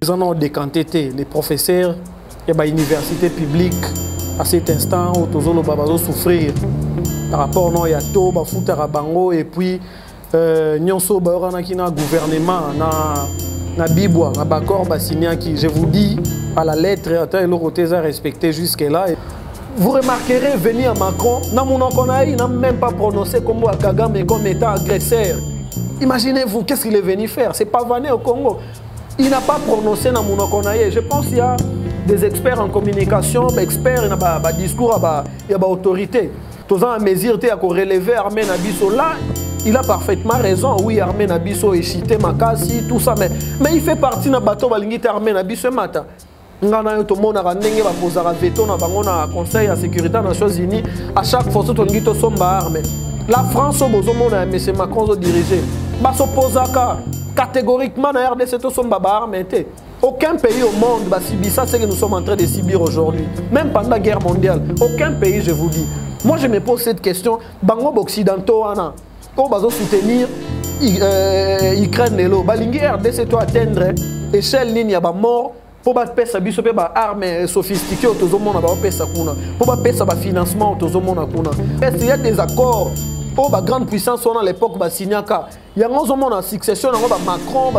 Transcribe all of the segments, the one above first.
Ils en ont décanté, les professeurs, il y a une université publique à cet instant où tous les souffrir par rapport à Yato, Bafuta Bango et puis Nyonso Baorana qui na gouvernement na Bibwa, na Bakor Bassinia qui, je vous dis, à la lettre, et le côté à respecter jusque-là. Vous remarquerez venir à Macron, n'a même pas prononcé comme Kagame comme étant agresseur. Imaginez-vous, qu'est-ce qu'il est venu faire? C'est pas vanné au Congo. Il n'a pas prononcé dans mon Konaï. Je pense qu'il y a des experts en communication, des experts en discours, il y a autorité. Tous en mesure de relever Armée Nabiso. Là, il a parfaitement raison. Oui, Armée Nabiso est chité, Makasi, tout ça. Mais il fait partie de bateau balingite Armée Nabiso matin. Tout le monde a posé un veto dans le Conseil de sécurité des Nations Unies. À chaque fois, tout le monde a armé. La France, M. Macron a dirigé. Il s'oppose catégoriquement à la RDC. Aucun pays au monde va subir ça, c'est ce que nous sommes en train de subir aujourd'hui. Même pendant la guerre mondiale. Aucun pays, je vous dis. Moi, je me pose cette question. Bango occidentaux, on va soutenir l'Ukraine. Balingi RDC doit atteindre l'échelle ligne à mort. Pour faire ça, il y a armes sophistiquées pour faire financement. Il y a des accords pour la grande puissance dans l'époque. Il y a une succession de Macron,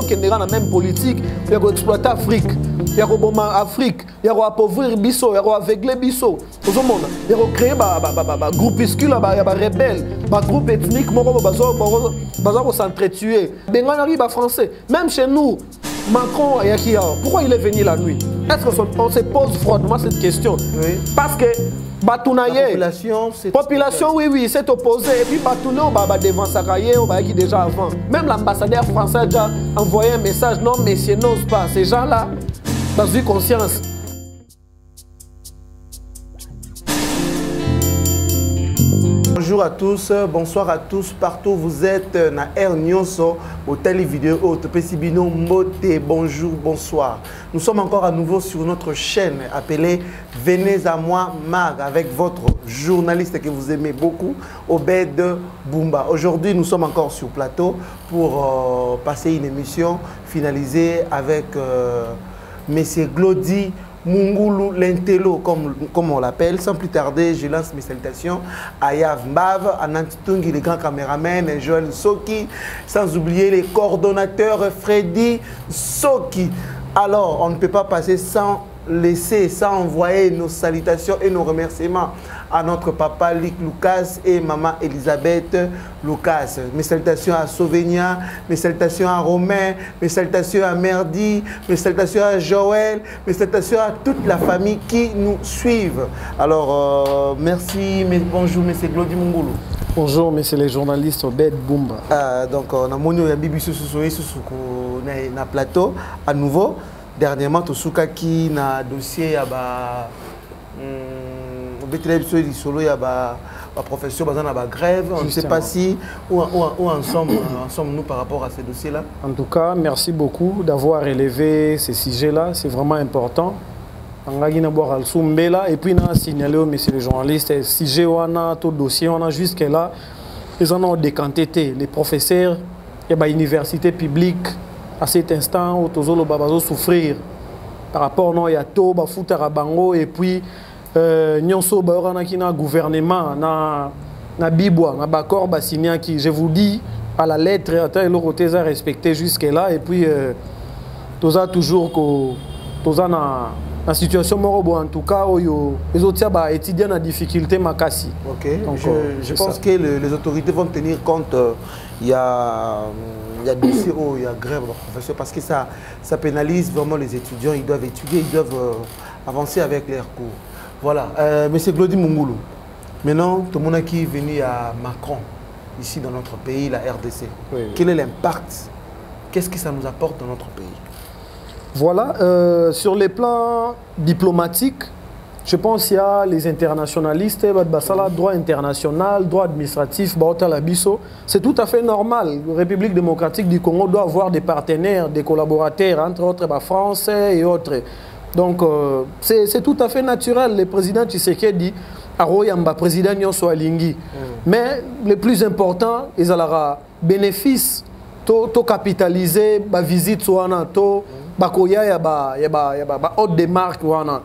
qui est dans la même politique. Il y a exploiter l'Afrique. Il y a l'Afrique. Il y a appauvrir Bisso. Il y a aveugler Bisso. Il y a créé un groupuscule, des rebelles, un groupe ethnique qui s'entretuer. Les Français, même chez nous, Macron, pourquoi il est venu la nuit? Est-ce qu'on se pose froidement cette question? Oui. Parce que Batounaye, population, oui, s'est opposée. Et puis Batounaye, devant Sakaye, on va déjà avant. Même l'ambassadeur français a déjà envoyé un message. Non, messieurs, n'ose pas. Ces gens-là, dans une conscience. Bonjour à tous, bonsoir à tous, partout où vous êtes, na Air Nyonso, au télévidéo, au Topesibino, Mote, bonjour, bonsoir. Nous sommes encore à nouveau sur notre chaîne appelée Venez à moi Mag, avec votre journaliste que vous aimez beaucoup, Obed Bumba. Aujourd'hui, nous sommes encore sur plateau pour passer une émission finalisée avec Monsieur Glody Mungulu Lentelo, comme on l'appelle. Sans plus tarder, je lance mes salutations à Yav Mbav, à Nantitungi, les grands caméramans, Joël Soki, sans oublier les coordonnateurs Freddy Soki. Alors, on ne peut pas passer sans envoyer nos salutations et nos remerciements à notre papa Lick Lucas et maman Elisabeth Lucas. Mes salutations à Sauvenia, mes salutations à Romain, mes salutations à Merdi, mes salutations à Joël, mes salutations à toute la famille qui nous suivent. Alors, merci, bonjour, monsieur Glody Mungulu. Bonjour, messieurs les journalistes, Obed Bumba. Donc, on a mon Bibi sur le plateau à nouveau. Dernièrement, tout ce qui na dossier à il y a professeur dans grève. On ne sait pas si où en sommes-nous par rapport à ces dossiers-là. En tout cas, merci beaucoup d'avoir élevé ces sujets-là. C'est vraiment important. Et puis, on a signalé aux messieurs les journalistes, sujet on a tout dossier, on a jusque-là, ils en ont décanté les professeurs, il y a une université publique. À cet instant où tous les souffrir par rapport à Yato, Bafuta Bango et puis Nyonso Baorana qui na gouvernement na Bibwa, na Bakor Bassinia qui, je vous dis, à la lettre, et le côté à respecter jusque-là. Et puis, tous a toujours la situation morobo en tout cas, les autres étudiants en difficulté makasi. Ok. Donc, je pense que les autorités vont tenir compte. Il y a des CO, il y a grève de professeurs parce que ça pénalise vraiment les étudiants. Ils doivent étudier, ils doivent avancer avec leurs cours. Voilà. Monsieur Glody Mungulu, maintenant, tout le monde qui est venu à Macron, ici dans notre pays, la RDC. Oui. Quel est l'impact? Qu'est-ce que ça nous apporte dans notre pays? Voilà. Sur les plans diplomatiques, je pense qu'il y a les internationalistes, droit international, droit administratif, c'est tout à fait normal. La République démocratique du Congo doit avoir des partenaires, des collaborateurs, entre autres français et autres. Donc, c'est tout à fait naturel. Le président Tshisekedi Aroyamba, président Nyonso Alingi. Mais le plus important, ils ont bénéfice, to capitaliser, visite soit bakoya ya haute des marques wana.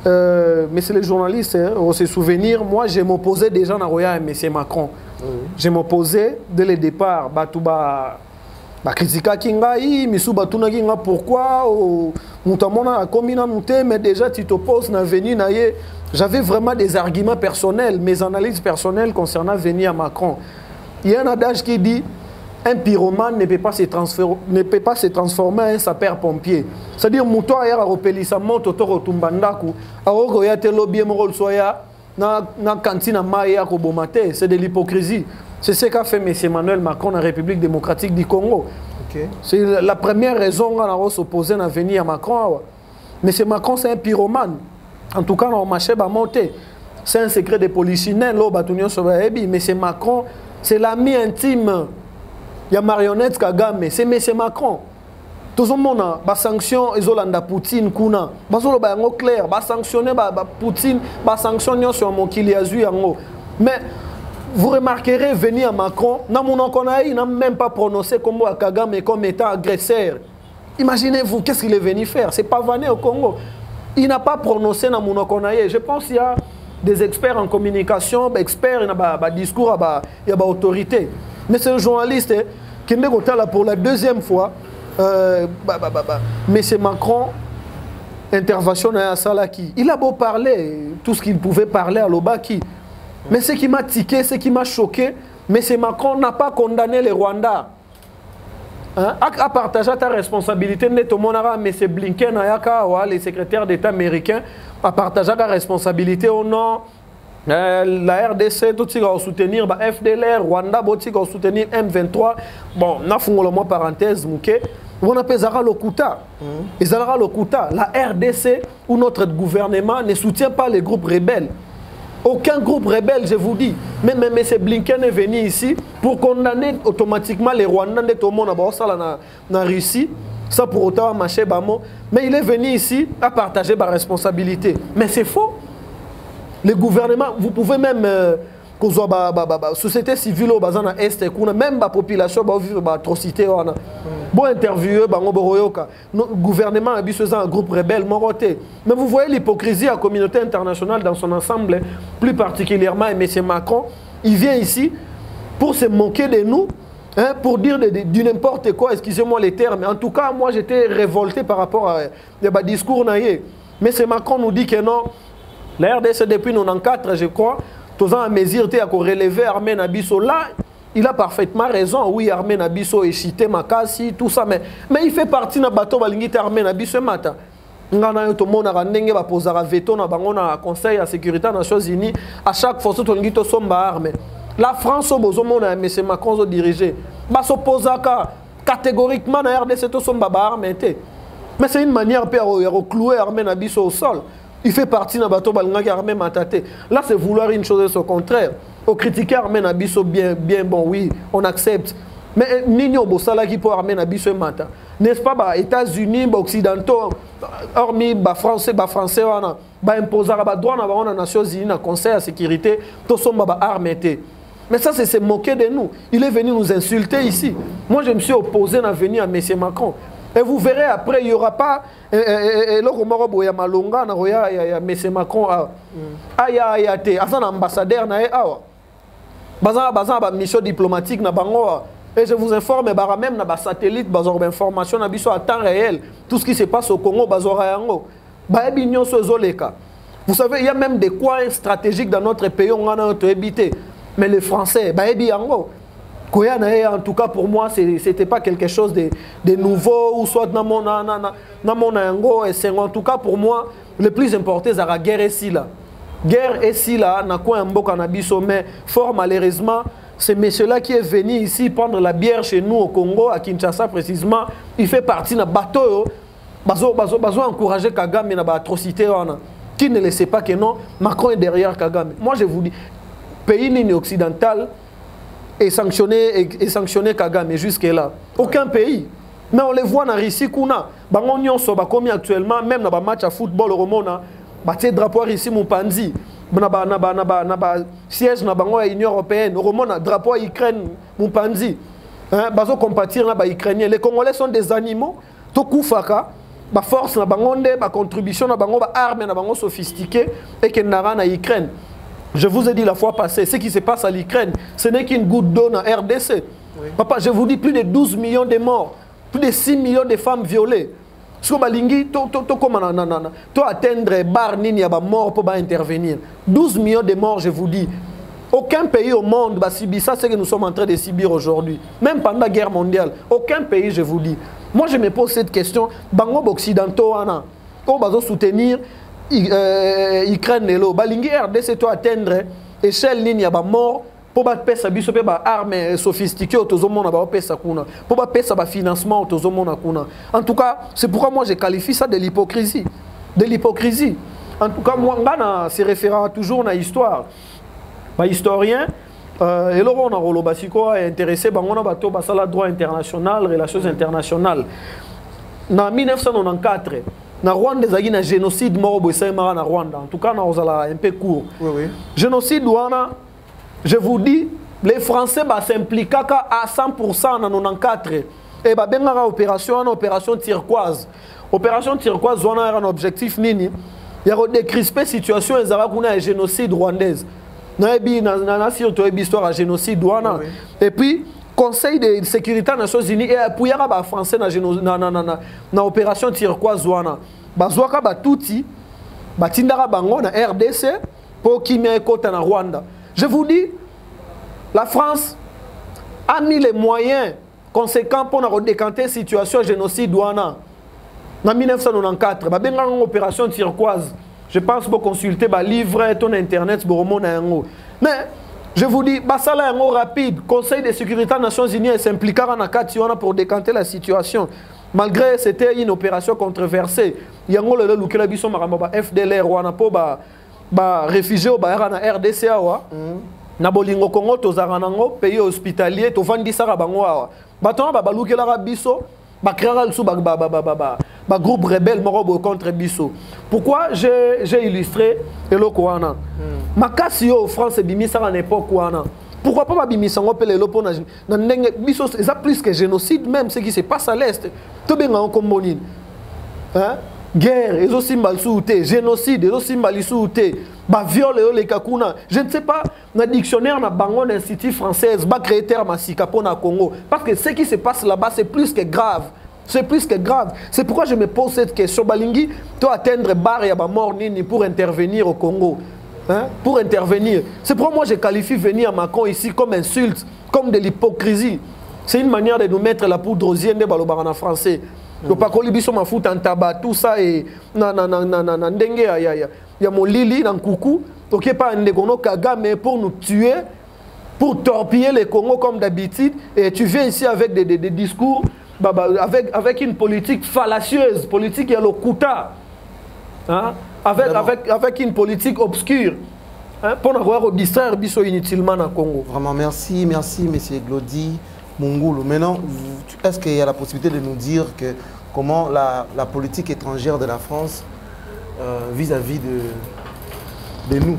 Mais c'est les journalistes hein, on se souvenir moi je m'opposais déjà à Roya et M. Macron. Je m'opposais dès le départ batouba critiquer kingai misu batuna kinga pourquoi mutamona komina muté mais déjà tu t'opposes na venir na ye. J'avais vraiment des arguments personnels, mes analyses personnelles concernant venir à Macron. Il y a un adage qui dit un pyromane ne peut pas se transformer en sapeur-pompier. C'est-à-dire, mouton a repelé sa moto toro tumbandaku, a regoyate lobby morol soya na cantine maya ko bomate. C'est de l'hypocrisie. C'est ce qu'a fait M. Emmanuel Macron en République démocratique du Congo. Okay. C'est la première raison qu'on a s'opposé à venir à Macron. M. Macron, c'est un pyromane. En tout cas, on marché va monter. C'est un secret de polichinelle. Mais c'est Macron, c'est l'ami intime. Il y a marionnette Kagame, c'est M. Macron. Tout le monde a sanctionné Isolanda Poutine, Kuna. Basolo ba yango clair, ba sanctionner Poutine, ba sanctionner sur mon Kiliazu yango. Mais vous remarquerez venir à Macron, n'a même pas prononcé comme Kagame comme étant agresseur. Imaginez-vous, qu'est-ce qu'il est venu faire? C'est pas vanné au Congo. Il n'a pas prononcé dans mon okonaye. Je pense qu'il y a des experts en communication, experts en discours, il y a autorité. Mais c'est un journaliste qui est là pour la deuxième fois. Mais c'est Macron, intervention à Salaki. Il a beau parler, tout ce qu'il pouvait parler à l'Obaki. Mais ce qui m'a tiqué, ce qui m'a choqué, mais c'est Macron n'a pas condamné les Rwandais. À partager ta responsabilité, mais c'est Blinken, les secrétaires d'État américains, à partager ta responsabilité au nom la RDC, tout ce qui va soutenir FDLR, Rwanda, tout ce qui va soutenir M23. Bon, on a fait une parenthèse, on appelle Zara Lokuta. Et Zara Lokuta, la RDC ou notre gouvernement ne soutient pas les groupes rebelles. Aucun groupe rebelle, je vous dis. Même M. Blinken est venu ici pour condamner automatiquement les Rwandais de tout le monde en Russie. Ça pour autant marcher bamo. Mais il est venu ici à partager ma responsabilité. Mais c'est faux. Le gouvernement, vous pouvez même société civile au bazan est même la population va vivre atrocité bon interviewer bango boroyoka gouvernement a besoin un groupe rebelle moroté. Mais vous voyez l'hypocrisie à la communauté internationale dans son ensemble, plus particulièrement M. Macron, il vient ici pour se moquer de nous, hein, pour dire du n'importe quoi, excusez-moi les termes. En tout cas, moi j'étais révolté par rapport à discours naïe. Mais M. Macron nous dit que non, la RDC depuis 1994, je crois, tous en mesure de relever Armée Nabiso. Là, il a parfaitement raison. Oui, Armée Nabiso est chité, Makasi, tout ça. Mais il fait partie de bateau balingite Armée Nabiso matin. Tout le monde a dit qu'il pose un veto dans le Conseil de sécurité des Nations Unies. À chaque fois, tout le monde sommes armés. La France, au besoin de M. Macron dirigé. Il s'oppose catégoriquement à la RDC, tout sommes armés. Mais c'est une manière de clouer Armée Nabiso au sol. Il fait partie d'un bateau balingaki armé mataté. Là, c'est vouloir une chose au contraire. Au critiquer armé nabiso bien bon, oui, on accepte. Mais Nino Bossala qui peut armé nabiso mata. N'est-ce pas, États-Unis, Occidentaux, hormis Français, imposer droit dans les Nations Unies, dans le Conseil de sécurité, tout ça armé. Mais ça, c'est se moquer de nous. Il est venu nous insulter ici. Moi, je me suis opposé à venir à M. Macron. Et vous verrez après, il n'y aura pas. Et là, il y a Malonga, il y a M. Macron. Il y a un ambassadeur. Il y a une mission diplomatique. Et je vous informe, même dans les satellites, il y a des informations à temps réel. Tout ce qui se passe au Congo, vous savez, il y a même des coins stratégiques dans notre pays où on a habité. Mais les Français, en tout cas pour moi, ce n'était pas quelque chose de nouveau ou soit dans mon en tout cas pour moi, le plus important c'est la guerre ici là. Guerre ici là, mais fort malheureusement, c'est monsieur-là qui est venu ici prendre la bière chez nous au Congo, à Kinshasa précisément, il fait partie d'un bateau. Bazo encourager Kagame dans l'atrocité. Qui ne le sait pas que non, Macron est derrière Kagame. Moi je vous dis, pays occidental et sanctionner Kagame jusque-là. Aucun pays. Mais on les voit dans Russie, Bangonyon so bakomi actuellement, même dans les matchs à football au Romona, baté drapeau ici Moupanzi, siège dans l'Union européenne, au Romona, drapeau Ukraine Moupanzi. Bazo compatir na ba Ukrainien. Les Congolais sont des animaux. Tokufaka, ba force na bango nde ba contribution na bango ba armes na bango sophistiquées et que nara na Ukraine. Je vous ai dit la fois passée, ce qui se passe à l'Ukraine, ce n'est qu'une goutte d'eau en RDC. Oui. Papa, je vous dis plus de 12 millions de morts, plus de 6 millions de femmes violées. Ce que balingi to atteindre bar nini ya ba mort pour intervenir. 12 millions de morts, je vous dis. Aucun pays au monde va subir ça, c'est ce que nous sommes en train de subir aujourd'hui. Même pendant la guerre mondiale, aucun pays, je vous dis. Moi, je me pose cette question. Bango occidentaux, on va soutenir Ukraine et l'eau. Balingi RDC to atteindre échelle ligne ya ba mort pour ba pesa biso pe ba armes sophistiquées autozomona ba pesa kuna. Pour ba pesa ba financement autozomona kuna. En tout cas, c'est pourquoi moi je qualifie ça de l'hypocrisie. De l'hypocrisie. En tout cas, moi ngana se référera toujours na histoire. Ba historien et là on a rolo basiko intéressé ba ngona bato basala droit international, relations internationales. Na 1994 na Rwanda ezaki na génocide mort boisemara na Rwanda. En tout cas, na ozala un peu court. Oui, oui. Génocide wana, je vous dis, les Français s'impliquent à 100% en 94. Et bah bengara opération turquoise. Opération turquoise wana era un objectif nini. Il y a décrisper situation ezara kuna génocide rwandaise. Na ebi na surtout histoire à génocide wana. Et puis Conseil de sécurité des Nations Unies et appuyera ba français na opération turquoise wana. Bazwaka ba touti ba tindara bango na RDC pour kimia kota na Rwanda. Je vous dis, la France a mis les moyens conséquents pour décanter la situation génocide wana. En 1994, ba benga une opération turquoise. Je pense pour consulter ba livre ton internet pour remonter un. Mais je vous dis, basala un rapide, Conseil de sécurité des Nations Unies s'impliquera dans la pour décanter la situation. Malgré c'était une opération controversée, il y a un lukela biso maramba FDLR wana po ba réfugié au na RDC awa. Na bolingo Congo tozara nango pays hospitalier to vandisa bango awa. Baton ba lukela biso ba créera sous ba groupe rebelle morobo contre biso. Pourquoi j'ai illustré eloko wana? Makasi yo France bimisa à l'époque wana. Pourquoi pas bimisa ngo pele lopo na ndenge biso ça plus que génocide même ce qui se passe à l'est. To benga on kombonine. Hein? Guerre, ezo simbal souté, génocide, ezo simbal souté, ba viol les kakuna. Je ne sais pas, na dictionnaire na bango institut française ba créer terme masika pona Congo parce que ce qui se passe là-bas c'est plus que grave. C'est plus que grave. C'est pourquoi je me pose cette question. Balingi, tu atteindre bar et ba mort nini pour intervenir au Congo. Hein? Pour intervenir. C'est pourquoi moi je qualifie venir à Macron ici comme insulte, comme de l'hypocrisie. C'est une manière de nous mettre la poudre aux yeux de balobarana français. Le pakoli biso ma fout en tabac, tout ça et ndenge ya molili dans coucou. Ok pas ndegono Kagame pour nous tuer, pour torpiller les Congo comme d'habitude. Et tu viens ici avec des discours, avec une politique fallacieuse, politique ya lokuta. Hein? Avec une politique obscure. Hein? Pour avoir distraire biso inutilement dans Congo. Vraiment merci, monsieur Glody Mungulu. Maintenant, est-ce qu'il y a la possibilité de nous dire comment la politique étrangère de la France vis-à-vis de nous,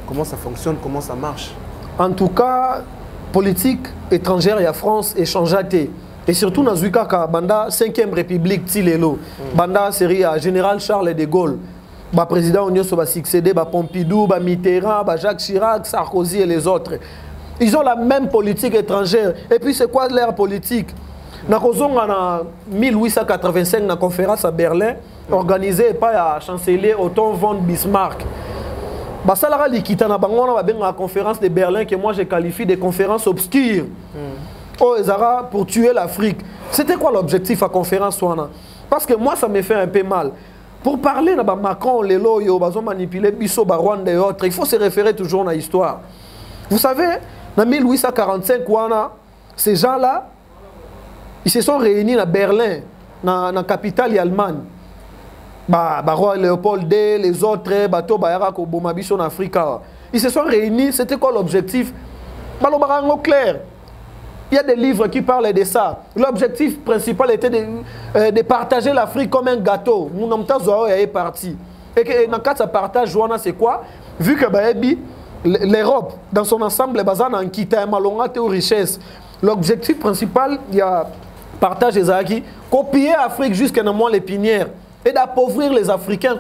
comment ça fonctionne, comment ça marche? En tout cas, politique étrangère, il y a France échangeate. Et surtout dans Zuika, Banda 5e République Tilelo, Banda série à Général Charles de Gaulle, président Union va succéder, Pompidou, Mitterrand, Jacques Chirac, Sarkozy et les autres. Ils ont la même politique étrangère. Et puis c'est quoi leur politique? En 1885, dans la conférence à Berlin, organisée par le chancelier Otto von Bismarck. Basalara likita na bango na la conférence de Berlin que moi je qualifie de conférence obscure. Pour tuer l'Afrique. C'était quoi l'objectif à la conférence? Parce que moi ça me fait un peu mal. Pour parler de Macron, les loyaux, ils ont manipulé Bisso, Rwanda et autres, il faut se référer toujours à l'histoire. Vous savez, en 1845, ces gens-là, ils se sont réunis à Berlin, dans la capitale allemande. Roi Léopold II, les autres, bateau Bayara, Bomabiso en Afrique. Ils se sont réunis, c'était quoi l'objectif? Clair. Il y a des livres qui parlent de ça. L'objectif principal était de partager l'Afrique comme un gâteau. Mon est parti. Et dans le cas de ce partage, c'est quoi? Vu que l'Europe, dans son ensemble, est basée en quitte aux richesses. L'objectif principal, il y a partage des acquis, copier l'Afrique jusqu'à moins l'épinière. et d'appauvrir les Africains.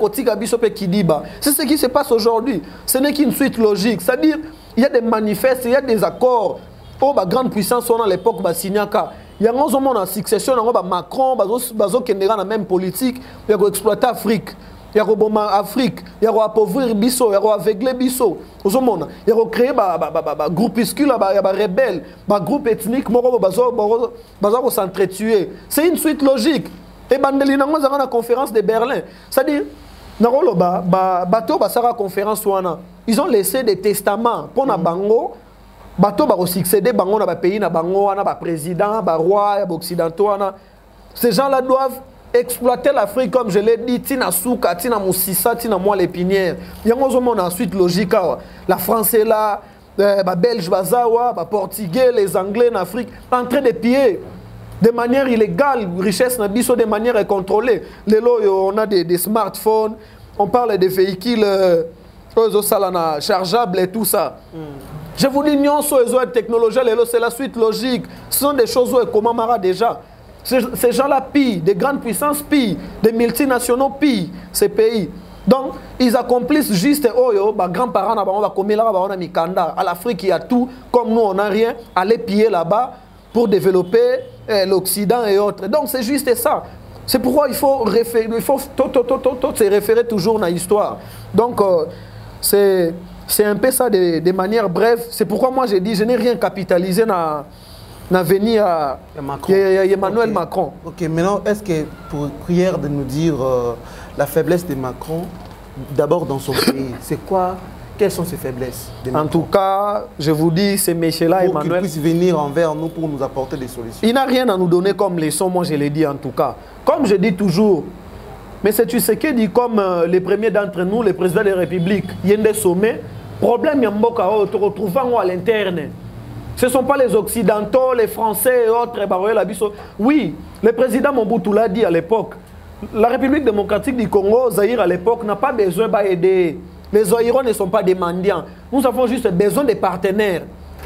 C'est ce qui se passe aujourd'hui. Ce n'est qu'une suite logique. C'est-à-dire, il y a des manifestes, il y a des accords. Oh, bah, grande puissance, on a à l'époque, bah, Signaka. Il y a un succession, Macron, qui est dans la même politique, il y a exploiter l'Afrique. Il y a Afrique, il y a appauvrir Bisso, il y a aveugler Bisso. Il y a créé un groupuscule, un rebelle, un groupe ethnique, qui s'entretuer. C'est une suite logique. Et Bandeli, dans la conférence de Berlin, c'est-à-dire, dans la conférence, ils ont laissé des testaments pour la Bango. Bato ba succéder bango na ba pays na bango na ba président ba roi ba occidentaux na ces gens-là doivent exploiter l'Afrique comme je l'ai dit tina souka tina moussissa tina moi l'épinière yango zo mona ensuite logique la France est là ba belge bazawa ba portugais les anglais en Afrique en train de piller de manière illégale richesse na biso de manière incontrôlée lelo on a des smartphones on parle des véhicules chargeables et tout ça. Je vous dis, les technologies, c'est la suite logique. Ce sont des choses comment Mara déjà. Ces gens-là pillent, des grandes puissances pillent, des multinationaux pillent ces pays. Donc, ils accomplissent juste, grands-parents, à l'Afrique, il y a tout, comme nous, on n'a rien, aller piller là-bas pour développer l'Occident et autres. Donc, c'est juste ça. C'est pourquoi il faut se référer toujours à l'histoire. Donc, c'est un peu ça de manière brève. C'est pourquoi moi j'ai dit je n'ai rien capitalisé dans l'avenir Emmanuel Macron. Ok, maintenant est-ce que pour prière de nous dire la faiblesse de Macron, d'abord dans son pays, c'est quoi? Quelles sont ses faiblesses En tout cas, je vous dis, ces messieurs-là, Emmanuel, Emmanuel, puisse venir envers nous pour nous apporter des solutions. Il n'a rien à nous donner comme leçon, moi je l'ai dit en tout cas. Comme je dis toujours, mais c'est tu sais qui dit comme les premiers d'entre nous, les présidents de la République, il y a des sommets. Problème, il y a un te retrouvant à l'interne. Ce ne sont pas les Occidentaux, les Français et autres. Oui, le président Mobutu l'a dit à l'époque. La République démocratique du Congo, Zaïre à l'époque, n'a pas besoin d'aider. Les Zaïrois ne sont pas des mendiants. Nous avons juste besoin de partenaires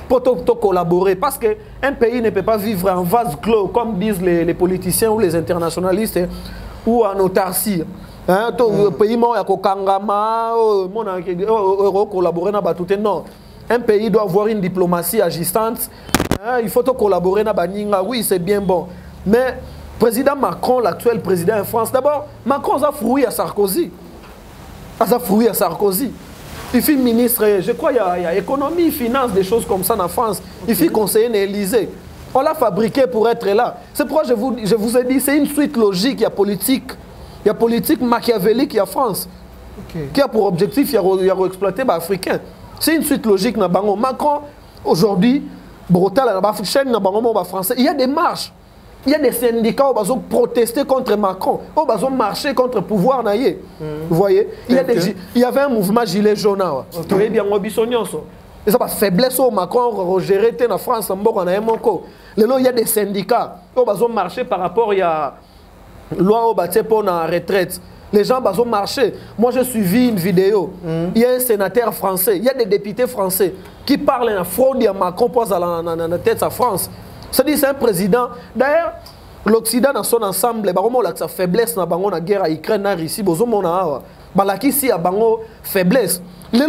pour collaborer. Parce qu'un pays ne peut pas vivre en vase clos, comme disent les politiciens ou les internationalistes, ou en autarcie. Pays collaborer non. Un pays doit avoir une diplomatie agissante. Il faut collaborer na baninga. Oui, c'est bien bon. Mais président Macron, l'actuel président de France, d'abord, Macron a frouillé à Sarkozy. Il fait ministre, je crois, il y a économie, finance, des choses comme ça en France. Il fait conseiller l'Élysée. On l'a fabriqué pour être là. C'est pourquoi je vous ai dit, c'est une suite logique, il y a politique. Il y a politique machiavélique, il y a France, qui a pour objectif d'exploiter les Africains. C'est une suite logique. Macron, aujourd'hui, il y a des marches, il y a des syndicats qui ont protesté contre Macron, qui ont marché contre le pouvoir. Vous voyez, il y avait un mouvement gilet jaune. Il y a faiblesse au Macron, géré en France, il y a des syndicats qui ont marché par rapport à loi pour la retraite. Les gens ont marché. Moi, j'ai suivi une vidéo. Il y a un sénateur français, il y a des députés français qui parlent de fraude à Macron pour la tête de la France. C'est-à-dire c'est un président. D'ailleurs, l'Occident dans son ensemble, il y a sa faiblesse dans la guerre à Ukraine, en Russie, il y a faiblesse. Le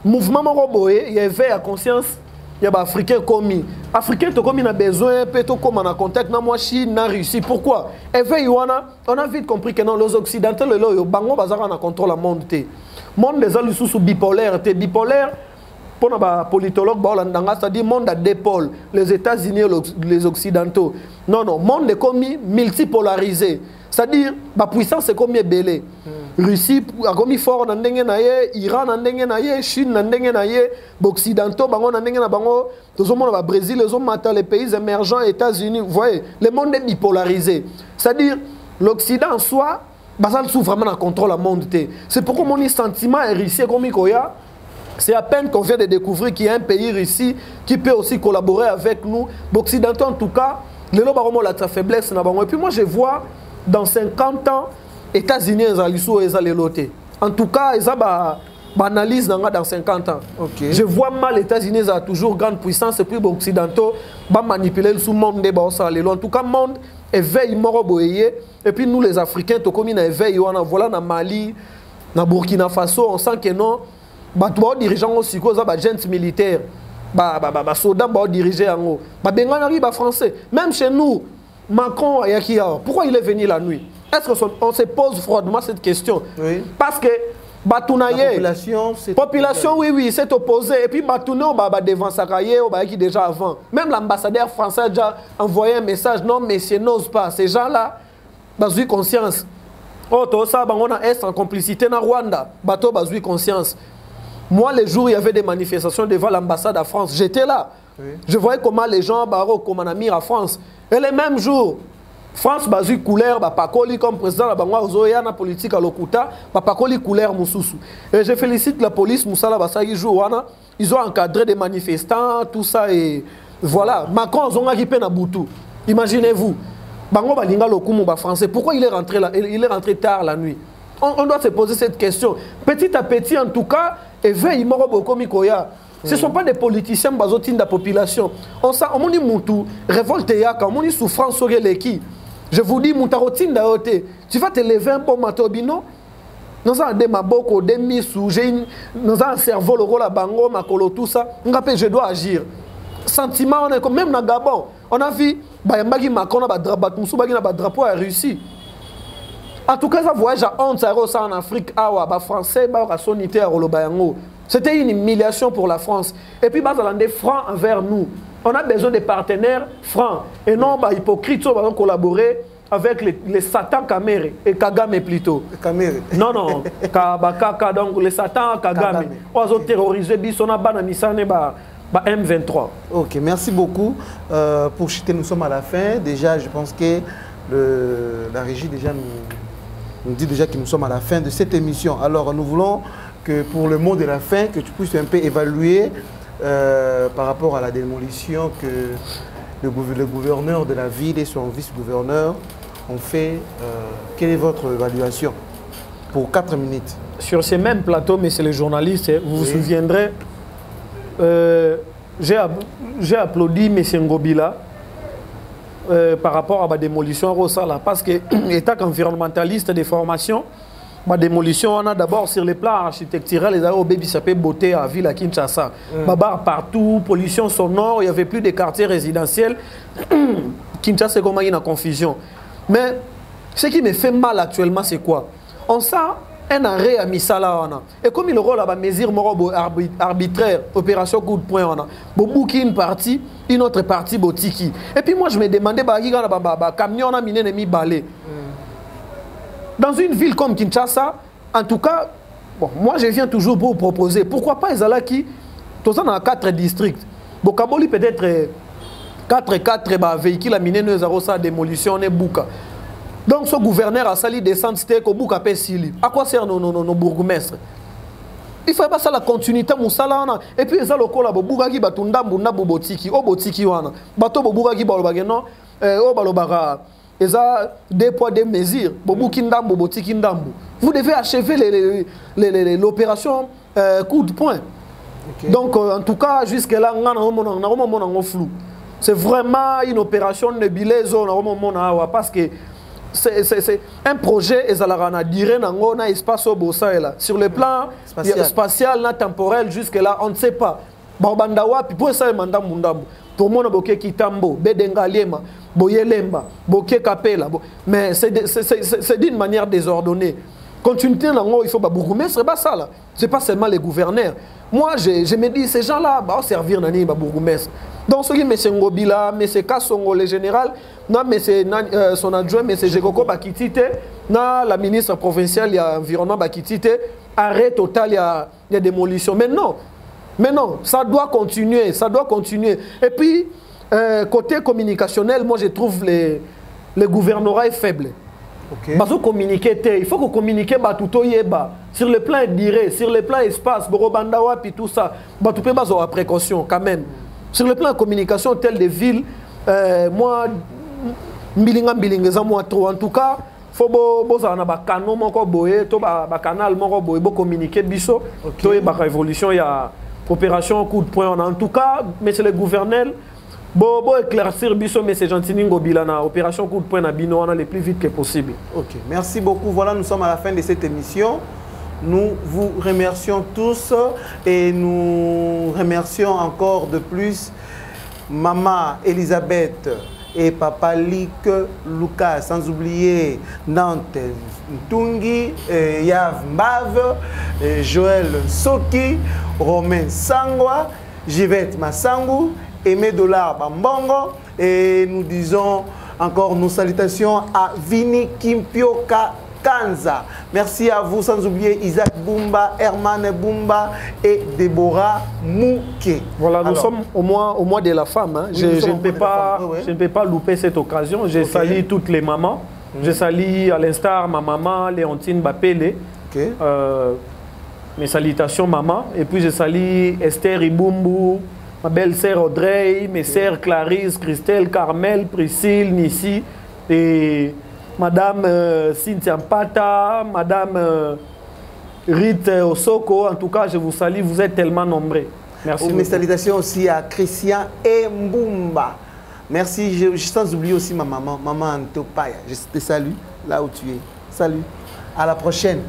mouvement il y a éveil à conscience. Il y a des Africains commis. Africains qui ont besoin de en contact avec la Chine, la Russie. Pourquoi? On a vite compris que non, les Occidentaux, ils ont contrôle du monde. Le monde des gens sont bipolaires. Bipolaire, pour les politologues, c'est-à-dire le monde a deux pôles. Les États-Unis et les Occidentaux. Non, le monde est commis multipolarisé. C'est-à-dire la puissance est comme belé. Russie a commis fort dans Iran dans Chine dans Occidentaux dans Brésil les pays émergents États-Unis. Vous voyez, le monde est bipolarisé. C'est-à-dire l'Occident en soi souffre vraiment d'un contrôle du monde. C'est pourquoi mon sentiment est russie comme c'est à peine qu'on vient de découvrir qu'il y a un pays Russie qui peut aussi collaborer avec nous. L'Occidentaux en tout cas, le baromol a sa faiblesse. Et puis moi je vois dans 50 ans, États-Unis, ils ont les lotés. En tout cas, ils ont Analyse dans 50 ans. Okay. Je vois mal les États-Unis a toujours grande puissance et puis les Occidentaux va manipuler le monde des en tout cas, le monde éveille Moroboye et puis nous les Africains, tout comme nous éveille, voilà dans Mali, dans Burkina Faso, on sent que non, les dirigeants aussi, les gens militaires, les soldats dirigés en haut, les français, même chez nous, Macron, pourquoi il est venu la nuit? Est-ce qu'on se pose froidement cette question? Oui. Parce que la population, oui, s'est opposée. Et puis, devant Sakaye, qui déjà avant. Même l'ambassadeur français a déjà envoyé un message. Non, messieurs, n'ose pas. Ces gens-là, ils ont conscience. Oh, tout ça, on a est en complicité dans Rwanda. Bateau, ils ont conscience. Moi, les jours où il y avait des manifestations devant l'ambassade de France, j'étais là. Oui. Je voyais comment les gens, comme un ami à France. Et les mêmes jours, France bazu couleur pakoli comme président la bangwa ozoya na politique à l'okuta pakoli couleur mususu. Et je félicite la police Moussala Basagi Jouana, ils ont encadré des manifestants tout ça et voilà Macron zonga ki pe na butu. Imaginez-vous bango balinga lokumu ba français, pourquoi il est rentré là, il est rentré tard la nuit. On doit se poser cette question. Petit à petit en tout cas éveil moro bokomi koya. Ce ne sont pas des politiciens bazotine de la population. On sait on dit mutu révolte yaka, on dit souffrance sur les qui. Je vous dis, tu vas te lever un peu matobino. Nous avons des maboko, des missous, nous avons un cerveau, le rôle à bango, makolo, tout ça. Je dois agir. Sentiment, on est comme même dans Gabon. On a vu, Macron a un drapeau à Russie. En tout cas, ça voyage à honte, ça en Afrique, français, c'était une humiliation pour la France. Et puis, on a des francs envers nous. On a besoin de partenaires francs et non hypocrites qui vont collaborer avec les Satan Kamere et Kagame plutôt. Kamere. Non, non. Donc les Satan Kagame. On a terrorisé Bissona Banamisane M23. Ok, merci beaucoup. Pour chuter, nous sommes à la fin. Déjà, je pense que la régie déjà nous dit déjà que nous sommes à la fin de cette émission. Alors, nous voulons que pour le mot de la fin, que tu puisses un peu évaluer par rapport à la démolition que le gouverneur de la ville et son vice-gouverneur ont fait. Quelle est votre évaluation pour 4 minutes? Sur ces mêmes plateaux, messieurs les journalistes, vous vous souviendrez, j'ai applaudi M. Ngobila par rapport à la démolition Rosala, parce que état environnementaliste de formation, ma démolition, on a d'abord sur les plans architecturaux, les aérobaby s'appelle beauté à ville à Kinshasa. Babar partout, pollution sonore, il n'y avait plus de quartiers résidentiels. Kinshasa, c'est comment il y a une confusion. Mais ce qui me fait mal actuellement, c'est quoi? On sent un arrêt à Misala. Et comme il aura la mesure arbitraire, opération coup de poing, on a bouqué une partie, une autre partie, botiki. Et puis moi, je me demandais, camion, on a miné balai. Dans une ville comme Kinshasa, en tout cas, bon, moi je viens toujours pour proposer, pourquoi pas Ezalaki, tout ça dans 4 districts. Bokaboli peut-être 4 véhicules à miner, nous avons ça démolition, on est bouka. Donc ce gouverneur a sali descendre, c'était au bouka Pessili. À quoi sert nos bourgmestres? Il faut pas ça la continuité musala wana. Et puis ça loko la bouga ki batunda mbunda bobotiki, o botiki wana. Bato bouga ki balobage non, o balobara. Et ça, 2 poids, 2 mesures. Vous devez achever l'opération coup de poing. Okay. Donc, en tout cas, jusque-là, on a flou. C'est vraiment une opération nébuleuse parce que c'est un projet et ça a duré dans un espace au Bossa. Sur le plan spatial, temporel, jusque-là, on ne sait pas. Bandawa, puis pour ça, mandat mundambu. Tout le monde a boké Kitambo, Bedengaliema, Boyelemba, Boké Kapela. Mais c'est d'une manière désordonnée. Continuité, il faut beaucoup. Mais ce n'est pas ça. Ce n'est pas seulement les gouverneurs. Moi, je me dis, ces gens-là vont servir dans les bourgmestres. Donc, ceux qui M. Ngobila, M. Kassongo, le général, son adjoint, M. Jekoko Bakitite, la ministre provinciale, il y a environnement Bakitite, arrêt total, il y a démolition. Mais non. Mais non, ça doit continuer, ça doit continuer. Et puis, côté communicationnel, moi je trouve le gouvernorat est faible. Okay. Il faut que communiquer sur le plan direct, sur le plan espace, Borobandawa, puis tout ça. Tout peut avoir précaution quand même. Sur le plan communication, tel des villes, moi, en tout cas, faut bozala na ba canaux moko boye to ba canal moko boye bo communiquer biso to e ba évolution ya opération coup de poing en tout cas monsieur le gouverneur bo éclaircir biso mais c'est gentil ningo bilana opération coup de poing na bino on a le plus vite que possible. OK, merci beaucoup. Voilà, nous sommes à la fin de cette émission. Nous vous remercions tous et nous remercions encore de plus Maman Elisabeth et Papa Lick Lucas, sans oublier Nantes Ntungi, Yav Mbav, Joël Soki, Romain Sangwa, Jivette Massangu, Aimé Dollar Bambongo, et nous disons encore nos salutations à Vini Kimpioka Kanza. Merci à vous, sans oublier Isaac Bumba, Herman Bumba et Déborah Mouké. Voilà, nous sommes au mois de la femme. Hein. Je ne peux pas louper cette occasion. Je salue toutes les mamans. Je salue à l'instar ma maman Léontine Bapele. Mes salutations maman. Et puis je salue Esther Ibumbu, ma belle-sœur Audrey, mes sœurs Clarisse, Christelle, Carmel, Priscille, Nissi et Madame Cynthia Mpata, Madame Rite Osoko. En tout cas, je vous salue, vous êtes tellement nombreux. Merci. Mes salutations aussi à Christian Mbumba. Merci, sans oublier aussi ma maman, Maman Antopaya. Je te salue là où tu es. Salut, à la prochaine.